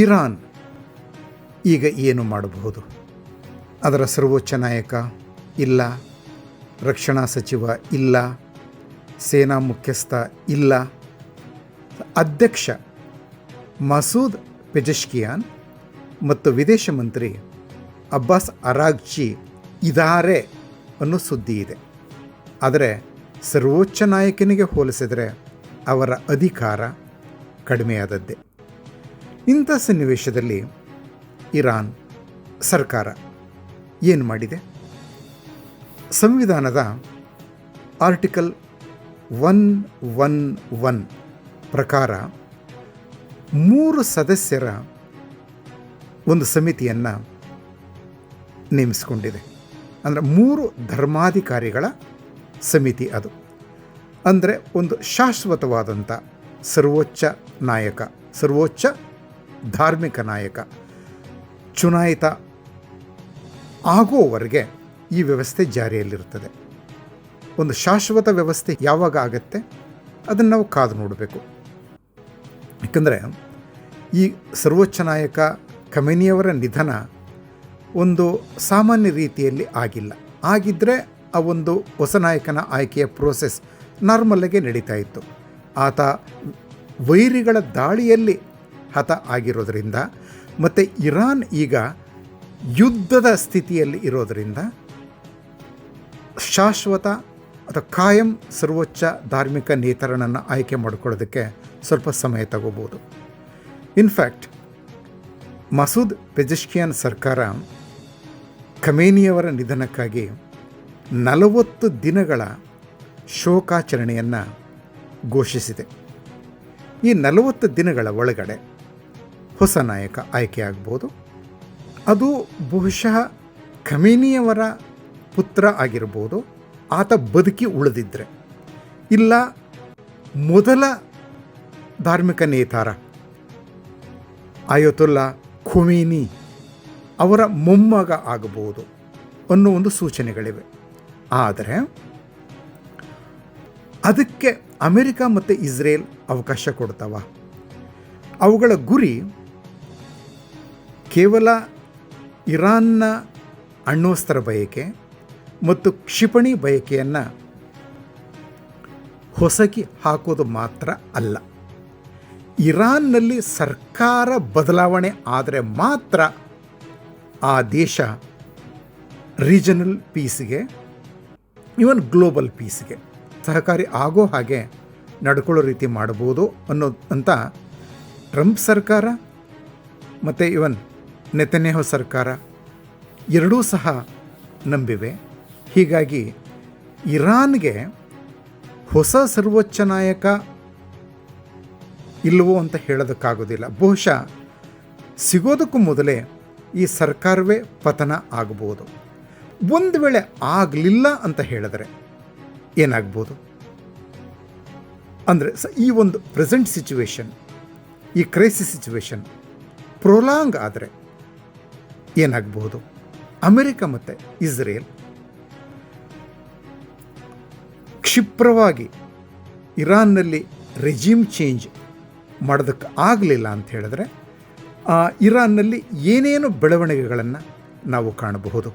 Iran ಈಗ ಏನು ಮಾಡಬಹುದು? ಅದರ ಸರ್ವೋಚ್ಚ ನಾಯಕ ಇಲ್ಲ, ರಕ್ಷಣಾ ಸಚಿವ ಇಲ್ಲ, ಸೇನಾ ಮುಖ್ಯಸ್ಥ ಇಲ್ಲ, ಅಧ್ಯಕ್ಷ ಮಸೂದ್ ಪೆಜೆಶ್ಕಿಯಾನ್ ಮತ್ತು ವಿದೇಶ ಮಂತ್ರಿ ಅಬ್ಬಾಸ್ ಅರಾಗ್ಚಿ ಇದ್ದಾರೆ ಅನ್ನೋ ಸುದ್ದಿ ಇದೆ. ಆದರೆ ಸರ್ವೋಚ್ಚ ನಾಯಕನಿಗೆ ಹೋಲಿಸಿದರೆ ಅವರ ಅಧಿಕಾರ ಕಡಿಮೆಯಾದದ್ದೇ. ಇಂಥ ಸನ್ನಿವೇಶದಲ್ಲಿ ಇರಾನ್ ಸರ್ಕಾರ ಏನು ಮಾಡಿದೆ? ಸಂವಿಧಾನದ ಆರ್ಟಿಕಲ್ 111 ಪ್ರಕಾರ 3 ಸದಸ್ಯರ ಒಂದು ಸಮಿತಿಯನ್ನು ನೇಮಿಸಿಕೊಂಡಿದೆ. ಅಂದರೆ 3 ಧರ್ಮಾಧಿಕಾರಿಗಳ ಸಮಿತಿ ಅದು. ಅಂದರೆ ಒಂದು ಶಾಶ್ವತವಾದಂಥ ಸರ್ವೋಚ್ಚ ನಾಯಕ, ಸರ್ವೋಚ್ಚ ಧಾರ್ಮಿಕ ನಾಯಕ ಚುನಾಯಿತ ಆಗೋವರೆಗೆ ಈ ವ್ಯವಸ್ಥೆ ಜಾರಿಯಲ್ಲಿರುತ್ತದೆ. ಒಂದು ಶಾಶ್ವತ ವ್ಯವಸ್ಥೆ ಯಾವಾಗ ಆಗತ್ತೆ ಅದನ್ನು ನಾವು ಕಾದು ನೋಡಬೇಕು. ಯಾಕಂದರೆ ಈ ಸರ್ವೋಚ್ಚ ನಾಯಕ ಖಮೇನಿಯವರ ನಿಧನ ಒಂದು ಸಾಮಾನ್ಯ ರೀತಿಯಲ್ಲಿ ಆಗಿಲ್ಲ. ಆಗಿದ್ದರೆ ಆ ಒಂದು ಹೊಸ ನಾಯಕನ ಆಯ್ಕೆಯ ಪ್ರೋಸೆಸ್ ನಾರ್ಮಲ್ಲಾಗೆ ನಡೀತಾ ಇತ್ತು. ಆತ ವೈರಿಗಳ ದಾಳಿಯಲ್ಲಿ ಹತ ಆಗಿರೋದರಿಂದ ಮತ್ತು ಇರಾನ್ ಈಗ ಯುದ್ಧದ ಸ್ಥಿತಿಯಲ್ಲಿ ಇರೋದರಿಂದ ಶಾಶ್ವತ ಅಥವಾ ಕಾಯಂ ಸರ್ವೋಚ್ಚ ಧಾರ್ಮಿಕ ನೇತಾರನನ್ನು ಆಯ್ಕೆ ಮಾಡಿಕೊಳ್ಳೋದಕ್ಕೆ ಸ್ವಲ್ಪ ಸಮಯ ತಗೋಬೋದು. ಇನ್ಫ್ಯಾಕ್ಟ್ ಮಸೂದ್ ಪೆಜೆಶ್ಕಿಯಾನ್ ಸರ್ಕಾರ ಖಮೇನಿಯವರ ನಿಧನಕ್ಕಾಗಿ 40 ದಿನಗಳ ಶೋಕಾಚರಣೆಯನ್ನು ಘೋಷಿಸಿದೆ. ಈ 40 ದಿನಗಳ ಒಳಗಡೆ ಹೊಸ ನಾಯಕ ಆಯ್ಕೆಯಾಗ್ಬೋದು. ಅದು ಬಹುಶಃ ಖಮೇನಿಯವರ ಪುತ್ರ ಆಗಿರ್ಬೋದು, ಆತ ಬದುಕಿ ಉಳಿದಿದ್ದರೆ, ಇಲ್ಲ ಮೊದಲ ಧಾರ್ಮಿಕ ನೇತಾರ ಆಯತುಲ್ಲಾ ಖೊಮೇನಿ ಅವರ ಮೊಮ್ಮಗ ಆಗಬಹುದು ಅನ್ನೋ ಒಂದು ಸೂಚನೆಗಳಿವೆ. ಆದರೆ ಅದಕ್ಕೆ ಅಮೆರಿಕ ಮತ್ತು ಇಸ್ರೇಲ್ ಅವಕಾಶ ಕೊಡ್ತಾವ? ಅವುಗಳ ಗುರಿ ಕೇವಲ ಇರಾನ್ನ ಅಣ್ವಸ್ತ್ರ ಬಯಕೆ ಮತ್ತು ಕ್ಷಿಪಣಿ ಬಯಕೆಯನ್ನು ಹೊಸಕಿ ಹಾಕೋದು ಮಾತ್ರ ಅಲ್ಲ. ಇರಾನ್ನಲ್ಲಿ ಸರ್ಕಾರ ಬದಲಾವಣೆ ಆದರೆ ಮಾತ್ರ ಆ ದೇಶ ರೀಜನಲ್ ಪೀಸ್ಗೆ, ಇವನ್ ಗ್ಲೋಬಲ್ ಪೀಸ್ಗೆ ಸಹಕಾರಿ ಆಗೋ ಹಾಗೆ ನಡ್ಕೊಳ್ಳೋ ರೀತಿ ಮಾಡ್ಬೋದು ಅಂತ ಟ್ರಂಪ್ ಸರ್ಕಾರ ಮತ್ತು ಇವನ್ ನೆತನ್ಯಾಹು ಸರ್ಕಾರ ಎರಡೂ ಸಹ ನಂಬಿವೆ. ಹೀಗಾಗಿ ಇರಾನ್ಗೆ ಹೊಸ ಸರ್ವೋಚ್ಚ ನಾಯಕ ಇಲ್ಲವೋ ಅಂತ ಹೇಳೋದಕ್ಕಾಗೋದಿಲ್ಲ. ಬಹುಶಃ ಸಿಗೋದಕ್ಕೂ ಮೊದಲೇ ಈ ಸರ್ಕಾರವೇ ಪತನ ಆಗಬಹುದು. ಒಂದು ವೇಳೆ ಆಗಲಿಲ್ಲ ಅಂತ ಹೇಳಿದ್ರೆ ಏನಾಗ್ಬೋದು ಅಂದರೆ ಈ ಒಂದು ಪ್ರೆಸೆಂಟ್ ಸಿಚುವೇಶನ್, ಈ ಕ್ರೈಸಿಸ್ ಸಿಚುವೇಶನ್ ಪ್ರೊಲಾಂಗ್ ಆದರೆ ಏನಾಗಬಹುದು? ಅಮೆರಿಕ ಮತ್ತು ಇಸ್ರೇಲ್ ಕ್ಷಿಪ್ರವಾಗಿ ಇರಾನ್ನಲ್ಲಿ ರೆಜಿಮ್ ಚೇಂಜ್ ಮಾಡೋದಕ್ಕೆ ಆಗಲಿಲ್ಲ ಅಂತ ಹೇಳಿದ್ರೆ ಇರಾನ್ನಲ್ಲಿ ಏನೇನು ಬೆಳವಣಿಗೆಗಳನ್ನು ನಾವು ಕಾಣಬಹುದು.